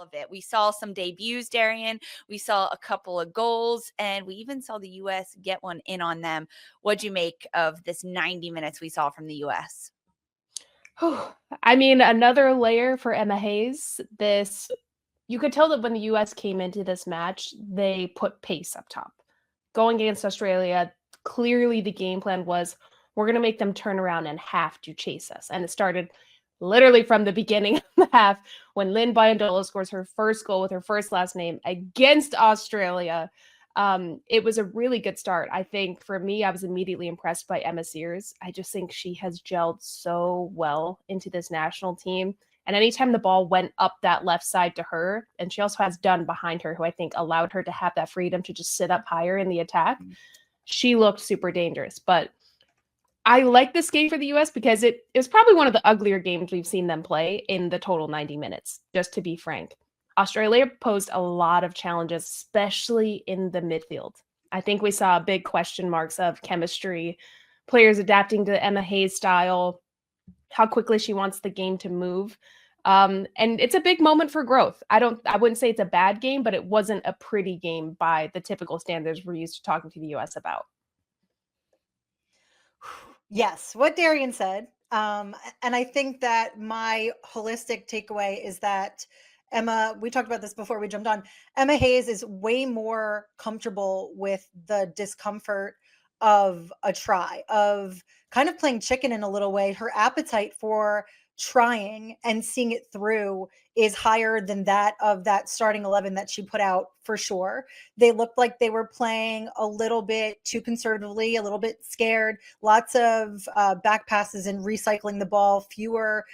of it. We saw some debuts, Darian. We saw a couple of goals, and we even saw the U.S. get one in on them. What'd you make of this 90 minutes we saw from the U.S.? I mean, another layer for Emma Hayes. You could tell that when the U.S. came into this match, they put pace up top. Going against Australia, clearly the game plan was, we're going to make them turn around and have to chase us. And it started literally from the beginning of the half when Lynn Biondolo scores her first goal with her first last name against Australia. It was a really good start. I think for me, I was immediately impressed by Emma Sears. I just think she has gelled so well into this national team. And anytime the ball went up that left side to her, and she also has Dunn behind her, who I think allowed her to have that freedom to just sit up higher in the attack, she looked super dangerous. But I like this game for the U.S. because it was probably one of the uglier games we've seen them play in the total 90 minutes, just to be frank. Australia posed a lot of challenges, especially in the midfield. I think we saw big question marks of chemistry, players adapting to Emma Hayes' style, how quickly she wants the game to move. And it's a big moment for growth. I wouldn't say it's a bad game, but it wasn't a pretty game by the typical standards we're used to talking to the US about. Yes, what Darian said. And I think that my holistic takeaway is that Emma, we talked about this before we jumped on. Emma Hayes is way more comfortable with the discomfort of a try, of kind of playing chicken in a little way. Her appetite for trying and seeing it through is higher than that of that starting 11 that she put out for sure. They looked like they were playing a little bit too conservatively, a little bit scared, lots of back passes and recycling the ball, fewer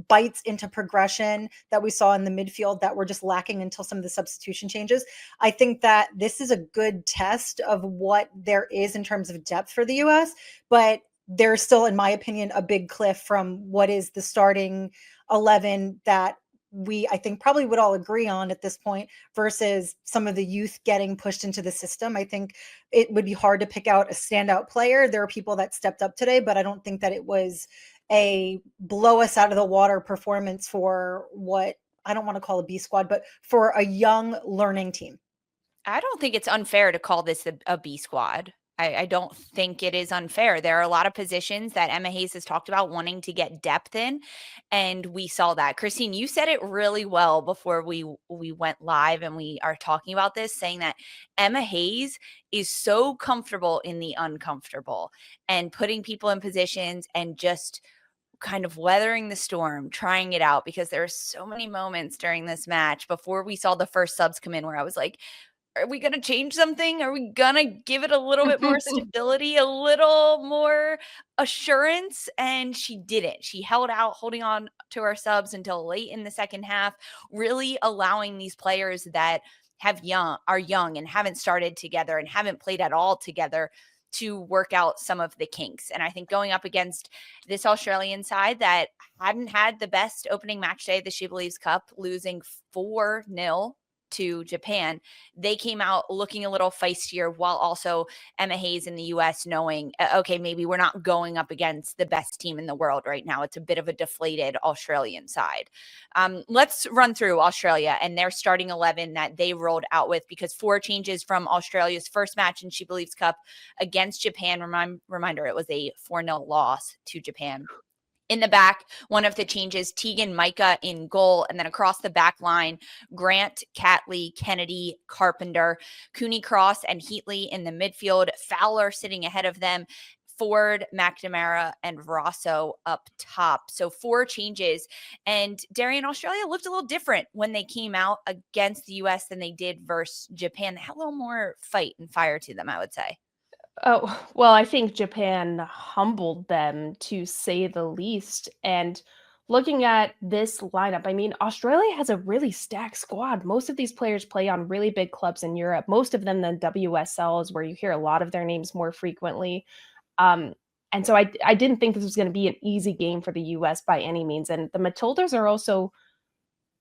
bites into progression that we saw in the midfield that were just lacking until some of the substitution changes. I think that this is a good test of what there is in terms of depth for the US, but there's still, in my opinion, a big cliff from what is the starting 11 that I think probably would all agree on at this point versus some of the youth getting pushed into the system. I think it would be hard to pick out a standout player. There are people that stepped up today, but I don't think that it was a blow us out of the water performance for what I don't want to call a B squad, but for a young learning team. I don't think it's unfair to call this a B squad. I don't think it is unfair. There are a lot of positions that Emma Hayes has talked about wanting to get depth in, and we saw that. Christine, you said it really well before we went live and we are talking about this, saying that Emma Hayes is so comfortable in the uncomfortable and putting people in positions and just kind of weathering the storm, trying it out, because there are so many moments during this match before we saw the first subs come in where I was like, are we going to change something? Are we going to give it a little bit more stability, a little more assurance? And she didn't. She held out, holding on to our subs until late in the second half, really allowing these players that are young and haven't started together and haven't played at all together to work out some of the kinks. And I think going up against this Australian side that hadn't had the best opening match day of the SheBelievesCup, losing 4-0 to Japan, they came out looking a little feistier, while also Emma Hayes in the US knowing, okay, maybe we're not going up against the best team in the world right now. It's a bit of a deflated Australian side. Let's run through Australia and their starting 11 that they rolled out with, because 4 changes from Australia's first match in SheBelievesCup against Japan. Reminder, it was a 4-0 loss to Japan. In the back, one of the changes, Tegan Micah in goal, and then across the back line, Grant, Catley, Kennedy, Carpenter, Cooney Cross, and Heatley in the midfield, Fowler sitting ahead of them, Ford, McNamara, and Rosso up top. So 4 changes. And Darian, Australia looked a little different when they came out against the U.S. than they did versus Japan. They had a little more fight and fire to them, I would say. Oh, well, I think Japan humbled them, to say the least. And looking at this lineup, I mean, Australia has a really stacked squad. Most of these players play on really big clubs in Europe. Most of them, the WSL, is where you hear a lot of their names more frequently. And so I didn't think this was going to be an easy game for the US by any means. And the Matildas are also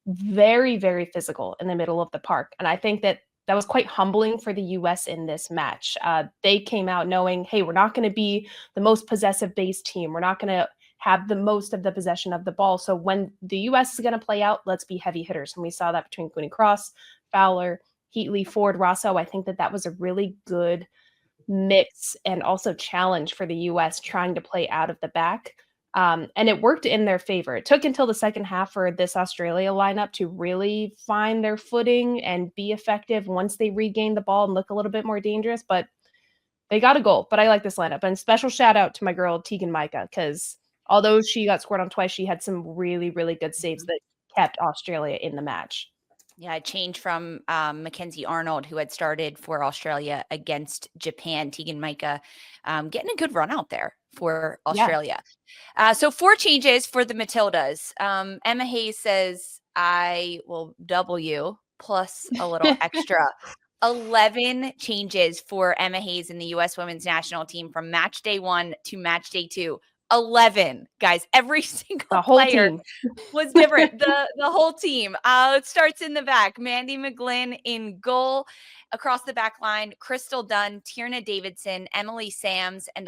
very, very physical in the middle of the park. And I think that was quite humbling for the US in this match. They came out knowing, hey, we're not going to be the most possessive based team. We're not going to have the most of the possession of the ball. So when the U.S. is going to play out, let's be heavy hitters. And we saw that between Cooney Cross, Fowler, Heatley, Ford, Rosso. I think that was a really good mix and also challenge for the U.S. trying to play out of the back. And it worked in their favor. It took until the second half for this Australia lineup to really find their footing and be effective once they regained the ball and look a little bit more dangerous. But they got a goal. But I like this lineup. And special shout out to my girl, Tegan Micah, because although she got scored on twice, she had some really, really good saves that kept Australia in the match. Yeah, it changed from Mackenzie Arnold, who had started for Australia against Japan. Tegan Micah getting a good run out there for Australia. Yeah. So 4 changes for the Matildas. Emma Hayes says, I will double you plus a little extra. 11 changes for Emma Hayes in the U.S. women's national team from match day 1 to match day 2. 11, guys. Every single player was different. The whole team. It starts in the back. Mandy McGlynn in goal. Across the back line, Crystal Dunn, Tierna Davidson, Emily Sams, and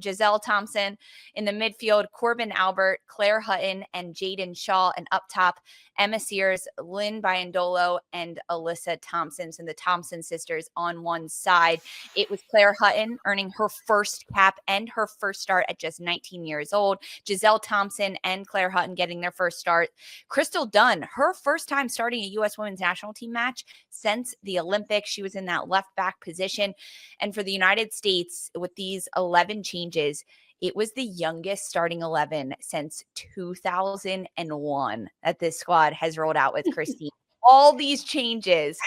Giselle Thompson. In the midfield, Corbin Albert, Claire Hutton, and Jaden Shaw. And up top, Emma Sears, Lynn Biondolo, and Alyssa Thompson. So the Thompson sisters on one side. It was Claire Hutton earning her first cap and her first start at just 19 years old. Giselle Thompson and Claire Hutton getting their first start. Crystal Dunn, her first time starting a U.S. women's national team match since the Olympics. She was in that left back position. And for the United States, with these 11 changes, it was the youngest starting 11 since 2001 that this squad has rolled out with Christine. All these changes,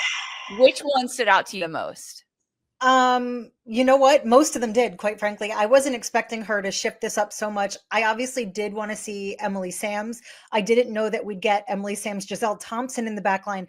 which one stood out to you the most? You know what? Most of them did, quite frankly. I wasn't expecting her to shift this up so much. I obviously did want to see Emily Sams. I didn't know that we'd get Emily Sams, Giselle Thompson in the back line.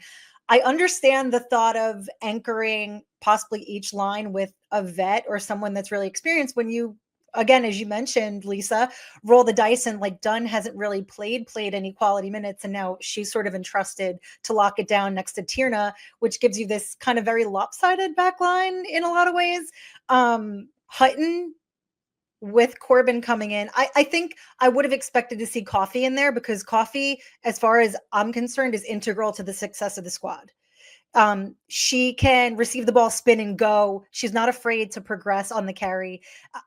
I understand the thought of anchoring possibly each line with a vet or someone that's really experienced when you, again, as you mentioned, Lisa, roll the dice and like Dunn hasn't really played any quality minutes. And now she's sort of entrusted to lock it down next to Tierna, which gives you this kind of very lopsided back line in a lot of ways. Hutton with Corbin coming in, I think I would have expected to see Coffee in there because Coffee, as far as I'm concerned, is integral to the success of the squad. She can receive the ball, spin and go. She's not afraid to progress on the carry.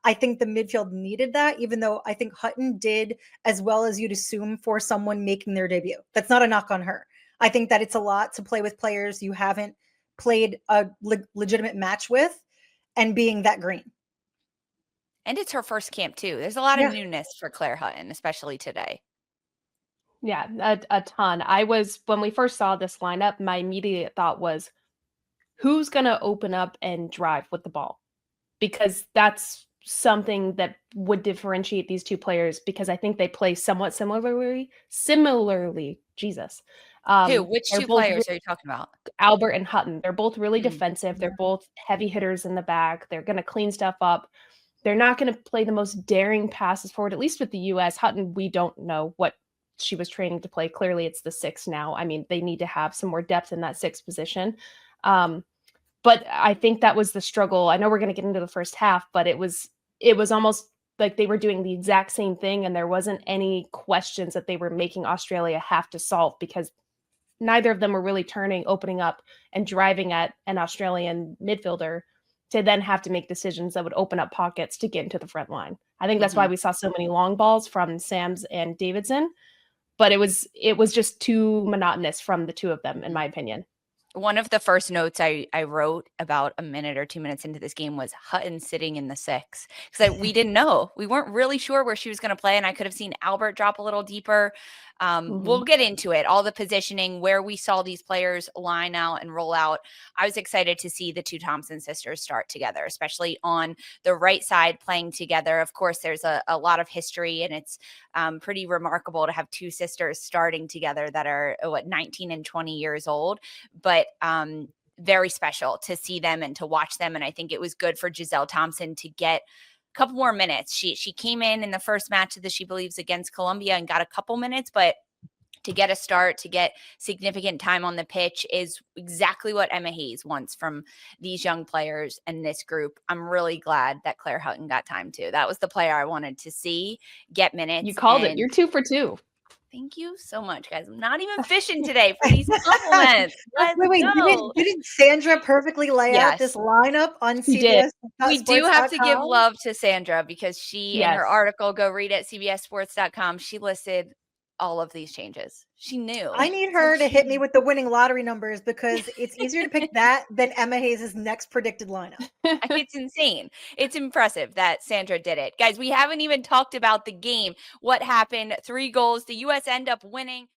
I think the midfield needed that, even though I think Hutton did as well as you'd assume for someone making their debut. That's not a knock on her. I think that it's a lot to play with players you haven't played a legitimate match with and being that green. And it's her first camp too. There's a lot of newness for Claire Hutton, especially today. Yeah, a ton. When we first saw this lineup, my immediate thought was, who's going to open up and drive with the ball? Because that's something that would differentiate these two players because I think they play somewhat similarly. Jesus. Who? Which two players are you talking about? Albert and Hutton. They're both really defensive. They're both heavy hitters in the back. They're going to clean stuff up. They're not going to play the most daring passes forward, at least with the U.S. Hutton, we don't know what she was training to play. Clearly, it's the 6 now. I mean, they need to have some more depth in that 6 position. But I think that was the struggle. I know we're going to get into the first half, but it was almost like they were doing the exact same thing, and there wasn't any questions that they were making Australia have to solve because neither of them were really opening up, and driving at an Australian midfielder to then have to make decisions that would open up pockets to get into the front line. I think that's why we saw so many long balls from Sams and Davidson, but it was just too monotonous from the two of them, in my opinion. One of the first notes I wrote about a minute or 2 minutes into this game was Hutton sitting in the 6 because we didn't know. We weren't really sure where she was going to play, and I could have seen Albert drop a little deeper. We'll get into it, all the positioning, where we saw these players line out and roll out. I was excited to see the two Thompson sisters start together, especially on the right side playing together. Of course, there's a lot of history, and it's pretty remarkable to have two sisters starting together that are 19 and 20 years old. But very special to see them and to watch them. And I think it was good for Giselle Thompson to get a couple more minutes. She came in the first match of the She Believes against Colombia and got a couple minutes, but to get a start, to get significant time on the pitch is exactly what Emma Hayes wants from these young players and this group. I'm really glad that Claire Hutton got time too. That was the player I wanted to see get minutes. You called it. You're 2 for 2. Thank you so much, guys. I'm not even fishing today for these compliments. Wait, didn't Sandra perfectly lay out this lineup on CBS? We do have to give love to Sandra because she, in her article, go read it at CBSSports.com, she listed all of these changes. She knew. I need her to hit me with the winning lottery numbers because it's easier to pick that than Emma Hayes' next predicted lineup. It's insane. It's impressive that Sandra did it. Guys, we haven't even talked about the game. What happened? 3 goals. The U.S. end up winning.